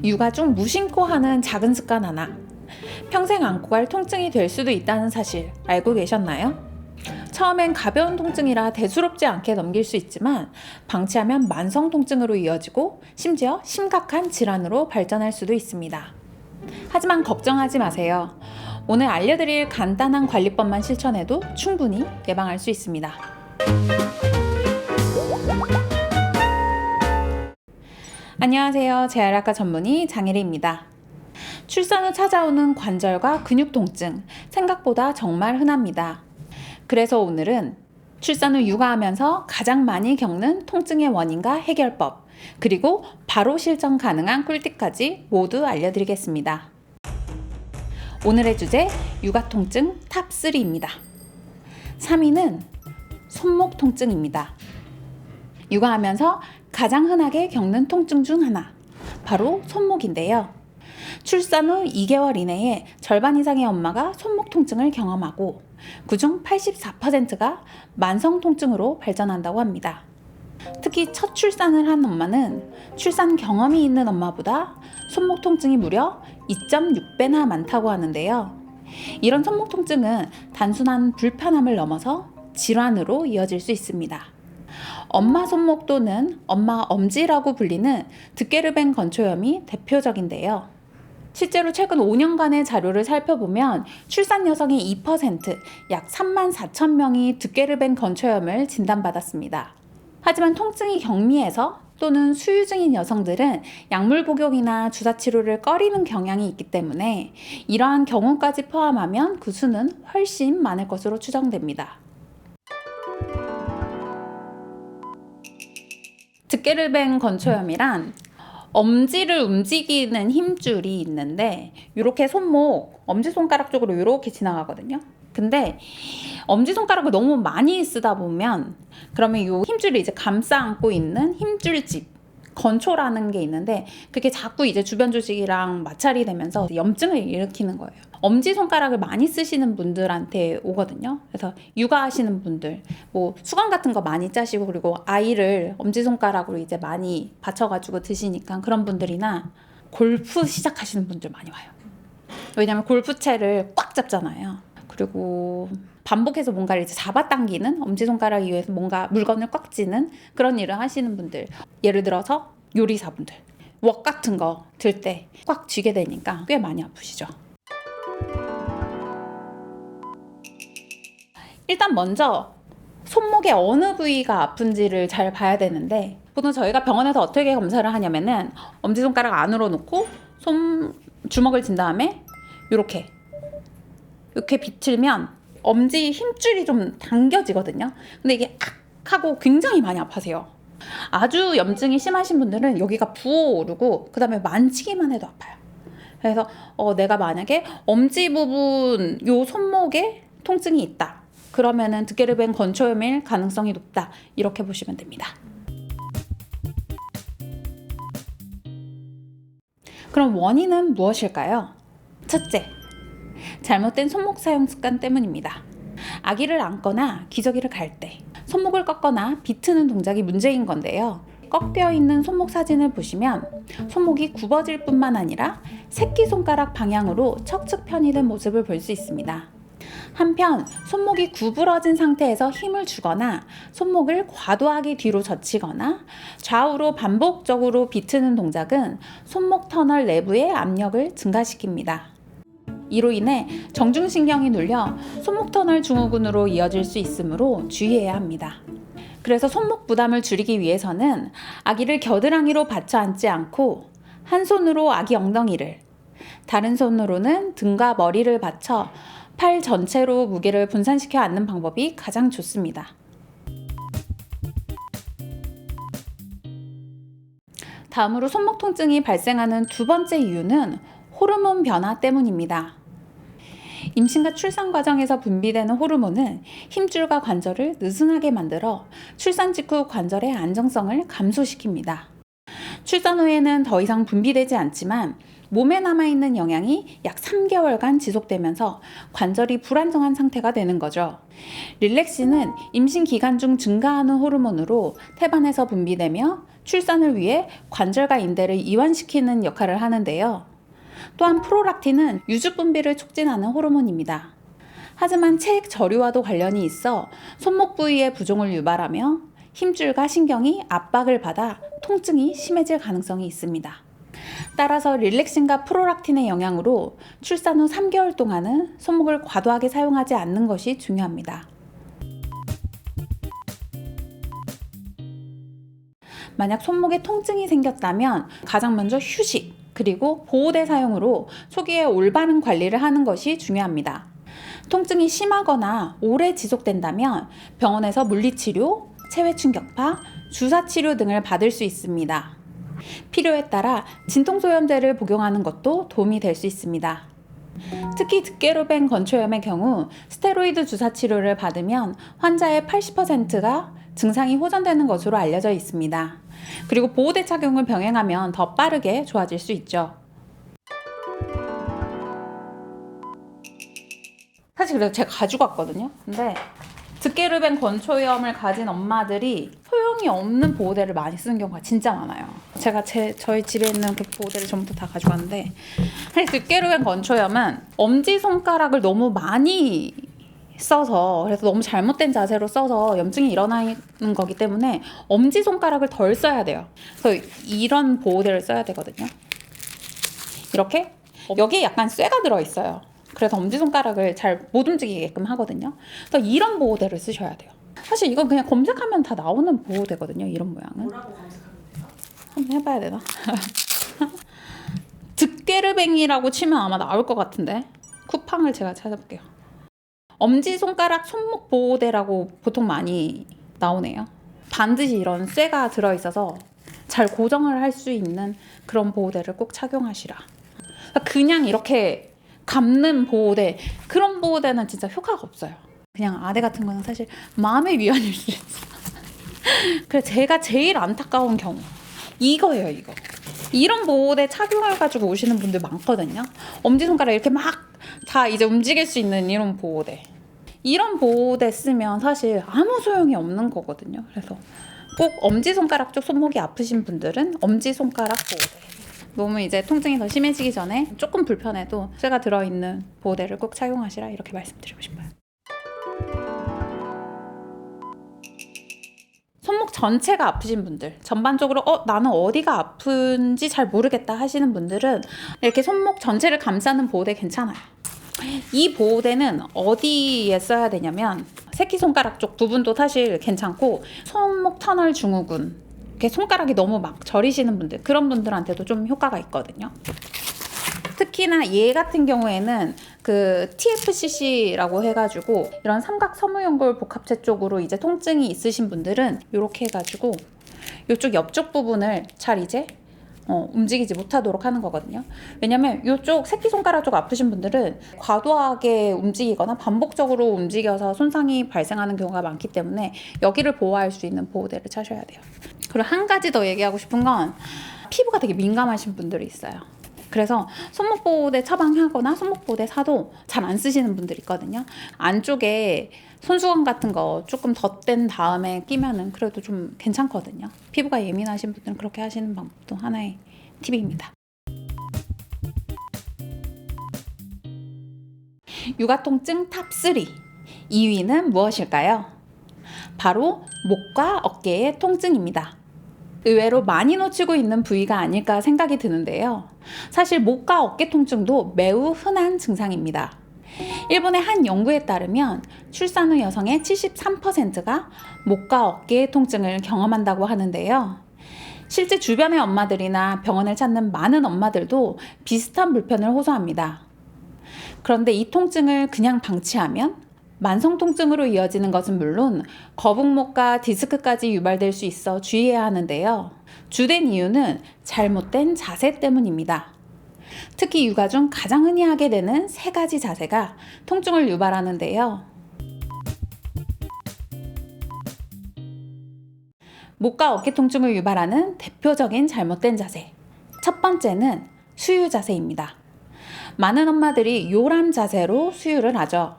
육아 중 무심코 하는 작은 습관 하나, 평생 안고 갈 통증이 될 수도 있다는 사실 알고 계셨나요? 처음엔 가벼운 통증이라 대수롭지 않게 넘길 수 있지만 방치하면 만성 통증으로 이어지고 심지어 심각한 질환으로 발전할 수도 있습니다. 하지만 걱정하지 마세요. 오늘 알려드릴 간단한 관리법만 실천해도 충분히 예방할 수 있습니다. 안녕하세요. 재활학과 전문의 장혜리입니다. 출산 후 찾아오는 관절과 근육 통증, 생각보다 정말 흔합니다. 그래서 오늘은 출산 후 육아하면서 가장 많이 겪는 통증의 원인과 해결법, 그리고 바로 실천 가능한 꿀팁까지 모두 알려드리겠습니다. 오늘의 주제, 육아 통증 탑 3입니다. 3위는 손목 통증입니다. 육아하면서 가장 흔하게 겪는 통증 중 하나, 바로 손목인데요. 출산 후 2개월 이내에 절반 이상의 엄마가 손목 통증을 경험하고 그중 84%가 만성 통증으로 발전한다고 합니다. 특히 첫 출산을 한 엄마는 출산 경험이 있는 엄마보다 손목 통증이 무려 2.6배나 많다고 하는데요. 이런 손목 통증은 단순한 불편함을 넘어서 질환으로 이어질 수 있습니다. 엄마 손목 또는 엄마 엄지라고 불리는 드케르벤 건초염이 대표적인데요. 실제로 최근 5년간의 자료를 살펴보면 출산 여성의 2%, 약 34,000명이 드케르벤 건초염을 진단받았습니다. 하지만 통증이 경미해서 또는 수유 중인 여성들은 약물 복용이나 주사 치료를 꺼리는 경향이 있기 때문에 이러한 경우까지 포함하면 그 수는 훨씬 많을 것으로 추정됩니다. 드케르벤 건초염이란 엄지를 움직이는 힘줄이 있는데 이렇게 손목, 엄지손가락 쪽으로 이렇게 지나가거든요. 근데 엄지손가락을 너무 많이 쓰다 보면 그러면 이 힘줄이 이제 감싸 안고 있는 힘줄집, 건초라는 게 있는데 그게 자꾸 이제 주변 조직이랑 마찰이 되면서 염증을 일으키는 거예요. 엄지손가락을 많이 쓰시는 분들한테 오거든요. 그래서 육아하시는 분들, 뭐 수건 같은 거 많이 짜시고 그리고 아이를 엄지손가락으로 이제 많이 받쳐가지고 드시니까 그런 분들이나 골프 시작하시는 분들 많이 와요. 왜냐면 골프채를 꽉 잡잖아요. 그리고 반복해서 뭔가를 이제 잡아당기는 엄지손가락 이용해서 뭔가 물건을 꽉 쥐는 그런 일을 하시는 분들, 예를 들어서 요리사분들, 웍 같은 거 들 때 꽉 쥐게 되니까 꽤 많이 아프시죠. 일단 먼저 손목의 어느 부위가 아픈지를 잘 봐야 되는데 보통 저희가 병원에서 어떻게 검사를 하냐면은 엄지손가락 안으로 놓고 주먹을 쥔 다음에 이렇게 비틀면 엄지 힘줄이 좀 당겨지거든요. 근데 이게 악 하고 굉장히 많이 아파세요. 아주 염증이 심하신 분들은 여기가 부어오르고 그 다음에 만지기만 해도 아파요. 그래서 내가 만약에 엄지 부분 요 손목에 통증이 있다. 그러면은 드케르벤 건초염일 가능성이 높다. 이렇게 보시면 됩니다. 그럼 원인은 무엇일까요? 첫째, 잘못된 손목 사용 습관 때문입니다. 아기를 안거나 기저귀를 갈 때 손목을 꺾거나 비트는 동작이 문제인 건데요. 꺾여 있는 손목 사진을 보시면 손목이 굽어질 뿐만 아니라 새끼손가락 방향으로 척측 편이된 모습을 볼 수 있습니다. 한편 손목이 구부러진 상태에서 힘을 주거나 손목을 과도하게 뒤로 젖히거나 좌우로 반복적으로 비트는 동작은 손목 터널 내부의 압력을 증가시킵니다. 이로 인해 정중신경이 눌려 손목 터널 증후군으로 이어질 수 있으므로 주의해야 합니다. 그래서 손목 부담을 줄이기 위해서는 아기를 겨드랑이로 받쳐 앉지 않고 한 손으로 아기 엉덩이를, 다른 손으로는 등과 머리를 받쳐 팔 전체로 무게를 분산시켜 앉는 방법이 가장 좋습니다. 다음으로 손목 통증이 발생하는 두 번째 이유는 호르몬 변화 때문입니다. 임신과 출산 과정에서 분비되는 호르몬은 힘줄과 관절을 느슨하게 만들어 출산 직후 관절의 안정성을 감소시킵니다. 출산 후에는 더 이상 분비되지 않지만 몸에 남아있는 영향이 약 3개월간 지속되면서 관절이 불안정한 상태가 되는 거죠. 릴렉신은 임신 기간 중 증가하는 호르몬으로 태반에서 분비되며 출산을 위해 관절과 인대를 이완시키는 역할을 하는데요. 또한 프롤락틴은 유주 분비를 촉진하는 호르몬입니다. 하지만 체액 저류와도 관련이 있어 손목 부위의 부종을 유발하며 힘줄과 신경이 압박을 받아 통증이 심해질 가능성이 있습니다. 따라서 릴렉신과 프롤락틴의 영향으로 출산 후 3개월 동안은 손목을 과도하게 사용하지 않는 것이 중요합니다. 만약 손목에 통증이 생겼다면 가장 먼저 휴식, 그리고 보호대 사용으로 초기에 올바른 관리를 하는 것이 중요합니다. 통증이 심하거나 오래 지속된다면 병원에서 물리치료, 체외충격파, 주사치료 등을 받을 수 있습니다. 필요에 따라 진통소염제를 복용하는 것도 도움이 될 수 있습니다. 특히 득게로벤 건초염의 경우 스테로이드 주사치료를 받으면 환자의 80%가 증상이 호전되는 것으로 알려져 있습니다. 그리고 보호대 착용을 병행하면 더 빠르게 좋아질 수 있죠. 사실 그래서 제가 가지고 왔거든요. 근데 득게르벤 건초염을 가진 엄마들이 소용이 없는 보호대를 많이 쓰는 경우가 진짜 많아요. 제가 저희 집에 있는 그 보호대를 전부 다 가지고 왔는데, 사실 득게르벤 건초염은 엄지손가락을 너무 많이 써서, 그래서 너무 잘못된 자세로 써서 염증이 일어나는 거기 때문에 엄지손가락을 덜 써야 돼요. 그래서 이런 보호대를 써야 되거든요. 이렇게 여기에 약간 쇠가 들어있어요. 그래서 엄지손가락을 잘 못 움직이게끔 하거든요. 그래서 이런 보호대를 쓰셔야 돼요. 사실 이건 그냥 검색하면 다 나오는 보호대거든요. 이런 모양은. 뭐라고 검색하면 돼요? 한번 해봐야 되나? 득게르뱅이라고 치면 아마 나올 것 같은데, 쿠팡을 제가 찾아볼게요. 엄지손가락 손목 보호대라고 보통 많이 나오네요. 반드시 이런 쇠가 들어있어서 잘 고정을 할 수 있는 그런 보호대를 꼭 착용하시라. 그냥 이렇게 감는 보호대, 그런 보호대는 진짜 효과가 없어요. 그냥 아대 같은 거는 사실 마음의 위안일 수 있어. 그래서 제가 제일 안타까운 경우 이거예요. 이거. 이런 보호대 착용해가지고 오시는 분들 많거든요. 엄지손가락 이렇게 막 다 이제 움직일 수 있는 이런 보호대. 이런 보호대 쓰면 사실 아무 소용이 없는 거거든요. 그래서 꼭 엄지손가락 쪽 손목이 아프신 분들은 엄지손가락 보호대. 너무 이제 통증이 더 심해지기 전에 조금 불편해도 쇠가 들어있는 보호대를 꼭 착용하시라, 이렇게 말씀드리고 싶어요. 손목 전체가 아프신 분들, 전반적으로 나는 어디가 아픈지 잘 모르겠다 하시는 분들은 이렇게 손목 전체를 감싸는 보호대 괜찮아요. 이 보호대는 어디에 써야 되냐면 새끼손가락 쪽 부분도 사실 괜찮고, 손목 터널 증후군, 이렇게 손가락이 너무 막 저리시는 분들, 그런 분들한테도 좀 효과가 있거든요. 특히나 얘 같은 경우에는 그 TFCC라고 해가지고 이런 삼각 섬유연골 복합체 쪽으로 이제 통증이 있으신 분들은 이렇게 해가지고 이쪽 옆쪽 부분을 잘 이제 움직이지 못하도록 하는 거거든요. 왜냐면 이쪽 새끼손가락 쪽 아프신 분들은 과도하게 움직이거나 반복적으로 움직여서 손상이 발생하는 경우가 많기 때문에 여기를 보호할 수 있는 보호대를 차셔야 돼요. 그리고 한 가지 더 얘기하고 싶은 건 피부가 되게 민감하신 분들이 있어요. 그래서 손목 보호대 처방하거나 손목 보호대 사도 잘 안 쓰시는 분들 있거든요. 안쪽에 손수건 같은 거 조금 덧댄 다음에 끼면은 그래도 좀 괜찮거든요. 피부가 예민하신 분들은 그렇게 하시는 방법도 하나의 팁입니다. 육아 통증 탑3 2위는 무엇일까요? 바로 목과 어깨의 통증입니다. 의외로 많이 놓치고 있는 부위가 아닐까 생각이 드는데요. 사실 목과 어깨 통증도 매우 흔한 증상입니다. 일본의 한 연구에 따르면 출산 후 여성의 73%가 목과 어깨의 통증을 경험한다고 하는데요. 실제 주변의 엄마들이나 병원을 찾는 많은 엄마들도 비슷한 불편을 호소합니다. 그런데 이 통증을 그냥 방치하면 만성 통증으로 이어지는 것은 물론 거북목과 디스크까지 유발될 수 있어 주의해야 하는데요. 주된 이유는 잘못된 자세 때문입니다. 특히 육아 중 가장 흔히 하게 되는 3가지 자세가 통증을 유발하는데요. 목과 어깨 통증을 유발하는 대표적인 잘못된 자세. 첫 번째는 수유 자세입니다. 많은 엄마들이 요람 자세로 수유를 하죠.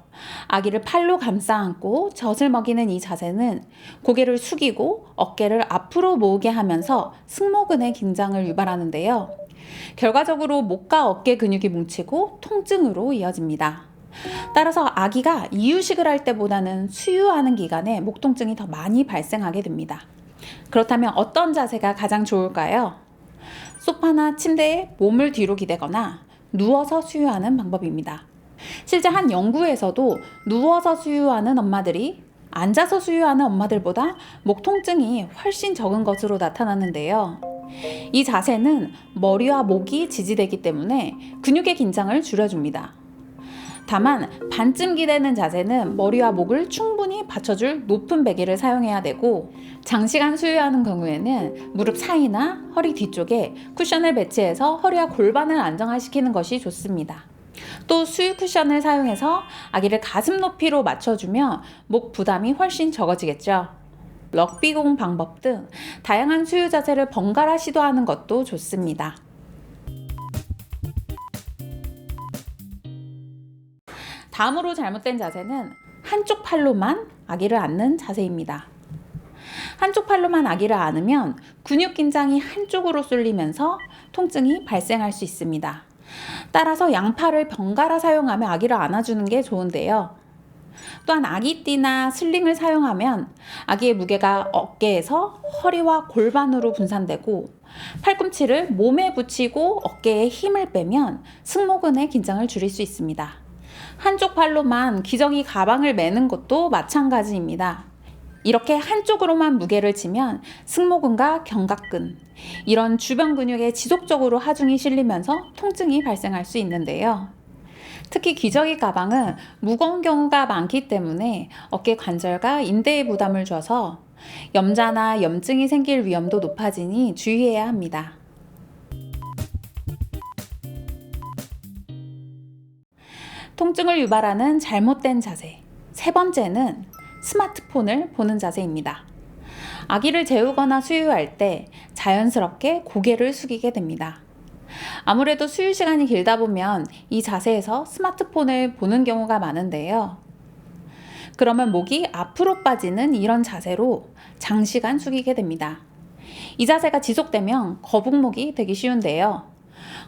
아기를 팔로 감싸 안고 젖을 먹이는 이 자세는 고개를 숙이고 어깨를 앞으로 모으게 하면서 승모근의 긴장을 유발하는데요. 결과적으로 목과 어깨 근육이 뭉치고 통증으로 이어집니다. 따라서 아기가 이유식을 할 때보다는 수유하는 기간에 목 통증이 더 많이 발생하게 됩니다. 그렇다면 어떤 자세가 가장 좋을까요? 소파나 침대에 몸을 뒤로 기대거나 누워서 수유하는 방법입니다. 실제 한 연구에서도 누워서 수유하는 엄마들이 앉아서 수유하는 엄마들보다 목 통증이 훨씬 적은 것으로 나타났는데요. 이 자세는 머리와 목이 지지되기 때문에 근육의 긴장을 줄여줍니다. 다만 반쯤 기대는 자세는 머리와 목을 충분히 받쳐줄 높은 베개를 사용해야 되고, 장시간 수유하는 경우에는 무릎 사이나 허리 뒤쪽에 쿠션을 배치해서 허리와 골반을 안정화시키는 것이 좋습니다. 또 수유 쿠션을 사용해서 아기를 가슴 높이로 맞춰주면 목 부담이 훨씬 적어지겠죠. 럭비공 방법 등 다양한 수유 자세를 번갈아 시도하는 것도 좋습니다. 다음으로 잘못된 자세는 한쪽 팔로만 아기를 안는 자세입니다. 한쪽 팔로만 아기를 안으면 근육 긴장이 한쪽으로 쏠리면서 통증이 발생할 수 있습니다. 따라서 양팔을 번갈아 사용하며 아기를 안아주는 게 좋은데요. 또한 아기띠나 슬링을 사용하면 아기의 무게가 어깨에서 허리와 골반으로 분산되고, 팔꿈치를 몸에 붙이고 어깨에 힘을 빼면 승모근의 긴장을 줄일 수 있습니다. 한쪽 팔로만 기저귀 가방을 매는 것도 마찬가지입니다. 이렇게 한쪽으로만 무게를 치면 승모근과 견갑근, 이런 주변 근육에 지속적으로 하중이 실리면서 통증이 발생할 수 있는데요. 특히 기저귀 가방은 무거운 경우가 많기 때문에 어깨 관절과 인대에 부담을 줘서 염자나 염증이 생길 위험도 높아지니 주의해야 합니다. 통증을 유발하는 잘못된 자세. 세 번째는 스마트폰을 보는 자세입니다. 아기를 재우거나 수유할 때 자연스럽게 고개를 숙이게 됩니다. 아무래도 수유 시간이 길다 보면 이 자세에서 스마트폰을 보는 경우가 많은데요. 그러면 목이 앞으로 빠지는 이런 자세로 장시간 숙이게 됩니다. 이 자세가 지속되면 거북목이 되기 쉬운데요.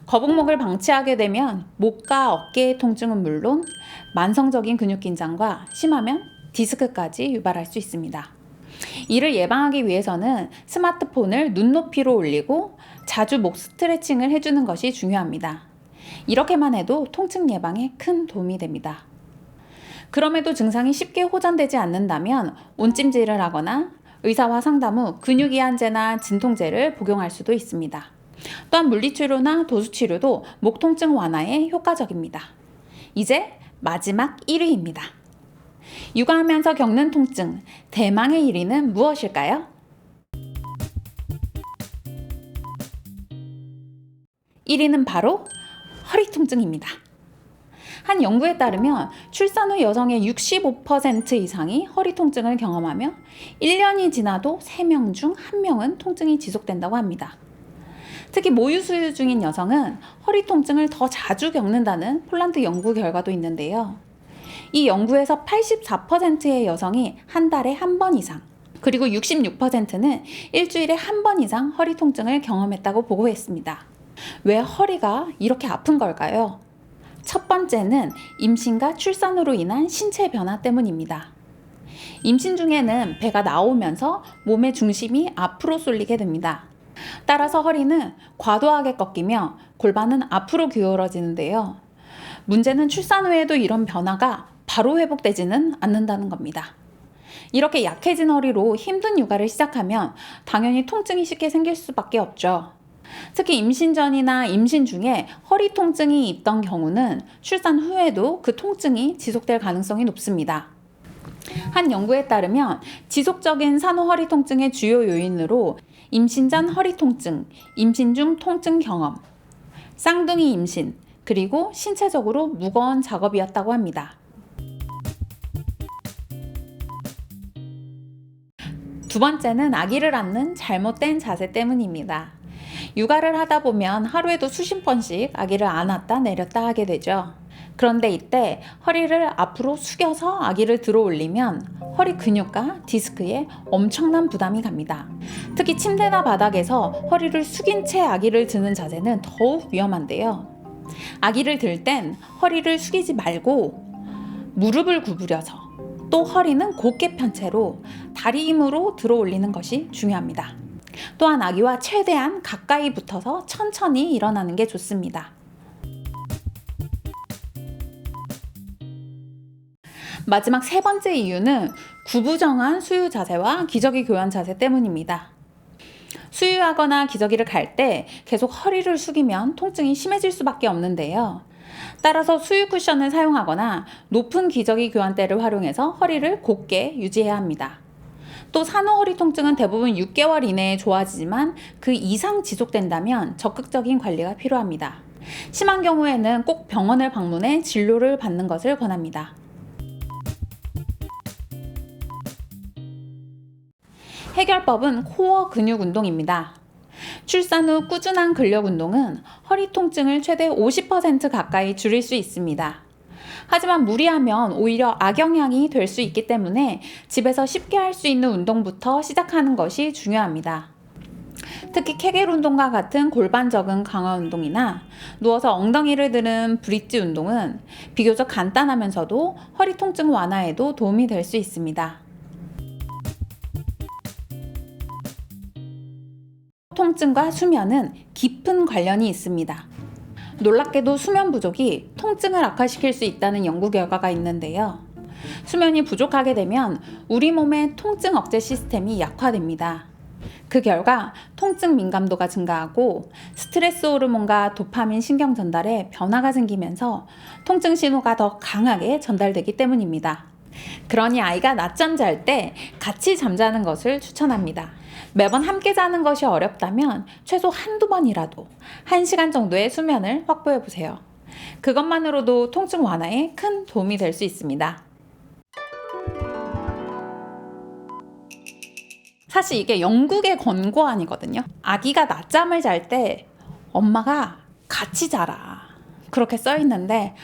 거북목을 방치하게 되면 목과 어깨의 통증은 물론 만성적인 근육 긴장과 심하면 디스크까지 유발할 수 있습니다. 이를 예방하기 위해서는 스마트폰을 눈높이로 올리고 자주 목 스트레칭을 해주는 것이 중요합니다. 이렇게만 해도 통증 예방에 큰 도움이 됩니다. 그럼에도 증상이 쉽게 호전되지 않는다면 온찜질을 하거나 의사와 상담 후 근육이완제나 진통제를 복용할 수도 있습니다. 또한 물리치료나 도수치료도 목 통증 완화에 효과적입니다. 이제 마지막 1위입니다. 육아하면서 겪는 통증, 대망의 1위는 무엇일까요? 1위는 바로 허리 통증입니다. 한 연구에 따르면 출산 후 여성의 65% 이상이 허리 통증을 경험하며 1년이 지나도 3명 중 1명은 통증이 지속된다고 합니다. 특히 모유 수유 중인 여성은 허리 통증을 더 자주 겪는다는 폴란드 연구 결과도 있는데요. 이 연구에서 84%의 여성이 한 달에 한 번 이상, 그리고 66%는 일주일에 한 번 이상 허리 통증을 경험했다고 보고했습니다. 왜 허리가 이렇게 아픈 걸까요? 첫 번째는 임신과 출산으로 인한 신체 변화 때문입니다. 임신 중에는 배가 나오면서 몸의 중심이 앞으로 쏠리게 됩니다. 따라서 허리는 과도하게 꺾이며 골반은 앞으로 기울어지는데요. 문제는 출산 후에도 이런 변화가 바로 회복되지는 않는다는 겁니다. 이렇게 약해진 허리로 힘든 육아를 시작하면 당연히 통증이 쉽게 생길 수밖에 없죠. 특히 임신 전이나 임신 중에 허리 통증이 있던 경우는 출산 후에도 그 통증이 지속될 가능성이 높습니다. 한 연구에 따르면 지속적인 산후 허리 통증의 주요 요인으로 임신 전 허리 통증, 임신 중 통증 경험, 쌍둥이 임신, 그리고 신체적으로 무거운 작업이었다고 합니다. 두 번째는 아기를 안는 잘못된 자세 때문입니다. 육아를 하다 보면 하루에도 수십 번씩 아기를 안았다 내렸다 하게 되죠. 그런데 이때 허리를 앞으로 숙여서 아기를 들어 올리면 허리 근육과 디스크에 엄청난 부담이 갑니다. 특히 침대나 바닥에서 허리를 숙인 채 아기를 드는 자세는 더욱 위험한데요. 아기를 들 땐 허리를 숙이지 말고 무릎을 구부려서 또 허리는 곧게 편 채로 다리 힘으로 들어 올리는 것이 중요합니다. 또한 아기와 최대한 가까이 붙어서 천천히 일어나는 게 좋습니다. 마지막 세 번째 이유는 구부정한 수유 자세와 기저귀 교환 자세 때문입니다. 수유하거나 기저귀를 갈 때 계속 허리를 숙이면 통증이 심해질 수밖에 없는데요. 따라서 수유 쿠션을 사용하거나 높은 기저귀 교환대를 활용해서 허리를 곧게 유지해야 합니다. 또 산후 허리 통증은 대부분 6개월 이내에 좋아지지만 그 이상 지속된다면 적극적인 관리가 필요합니다. 심한 경우에는 꼭 병원을 방문해 진료를 받는 것을 권합니다. 해결법은 코어 근육 운동입니다. 출산 후 꾸준한 근력 운동은 허리 통증을 최대 50% 가까이 줄일 수 있습니다. 하지만 무리하면 오히려 악영향이 될 수 있기 때문에 집에서 쉽게 할 수 있는 운동부터 시작하는 것이 중요합니다. 특히 케겔 운동과 같은 골반 적응 강화 운동이나 누워서 엉덩이를 드는 브릿지 운동은 비교적 간단하면서도 허리 통증 완화에도 도움이 될 수 있습니다. 통증과 수면은 깊은 관련이 있습니다. 놀랍게도 수면 부족이 통증을 악화시킬 수 있다는 연구 결과가 있는데요. 수면이 부족하게 되면 우리 몸의 통증 억제 시스템이 약화됩니다. 그 결과 통증 민감도가 증가하고 스트레스 호르몬과 도파민 신경 전달에 변화가 생기면서 통증 신호가 더 강하게 전달되기 때문입니다. 그러니 아이가 낮잠 잘 때 같이 잠자는 것을 추천합니다. 매번 함께 자는 것이 어렵다면 최소 한두 번이라도 1시간 정도의 수면을 확보해 보세요. 그것만으로도 통증 완화에 큰 도움이 될 수 있습니다. 사실 이게 영국의 권고안이거든요. 아기가 낮잠을 잘 때 엄마가 같이 자라 그렇게 써 있는데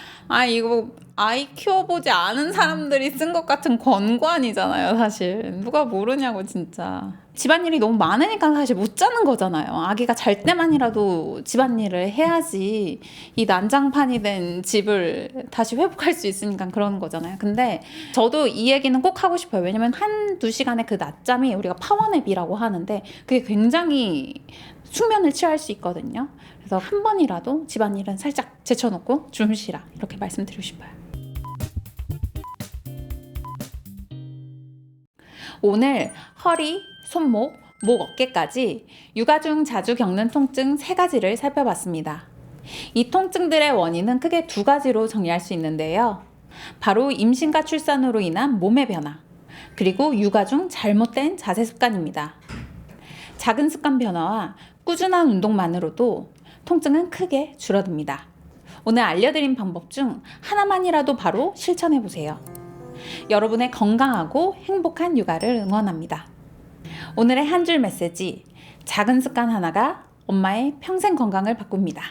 이거 아이 키워보지 않은 사람들이 쓴 것 같은 권고안이잖아요. 사실 누가 모르냐고 진짜. 집안일이 너무 많으니까 사실 못 자는 거잖아요. 아기가 잘 때만이라도 집안일을 해야지 이 난장판이 된 집을 다시 회복할 수 있으니까 그러는 거잖아요. 근데 저도 이 얘기는 꼭 하고 싶어요. 왜냐면 1-2시간의 그 낮잠이 우리가 파워냅이라고 하는데 그게 굉장히 숙면을 취할 수 있거든요. 그래서 한 번이라도 집안일은 살짝 제쳐놓고 주무시라 이렇게 말씀드리고 싶어요. 오늘 허리, 손목, 목, 어깨까지 육아 중 자주 겪는 통증 3가지를 살펴봤습니다. 이 통증들의 원인은 크게 2가지로 정리할 수 있는데요. 바로 임신과 출산으로 인한 몸의 변화, 그리고 육아 중 잘못된 자세 습관입니다. 작은 습관 변화와 꾸준한 운동만으로도 통증은 크게 줄어듭니다. 오늘 알려드린 방법 중 하나만이라도 바로 실천해보세요. 여러분의 건강하고 행복한 육아를 응원합니다. 오늘의 한 줄 메시지, 작은 습관 하나가 엄마의 평생 건강을 바꿉니다.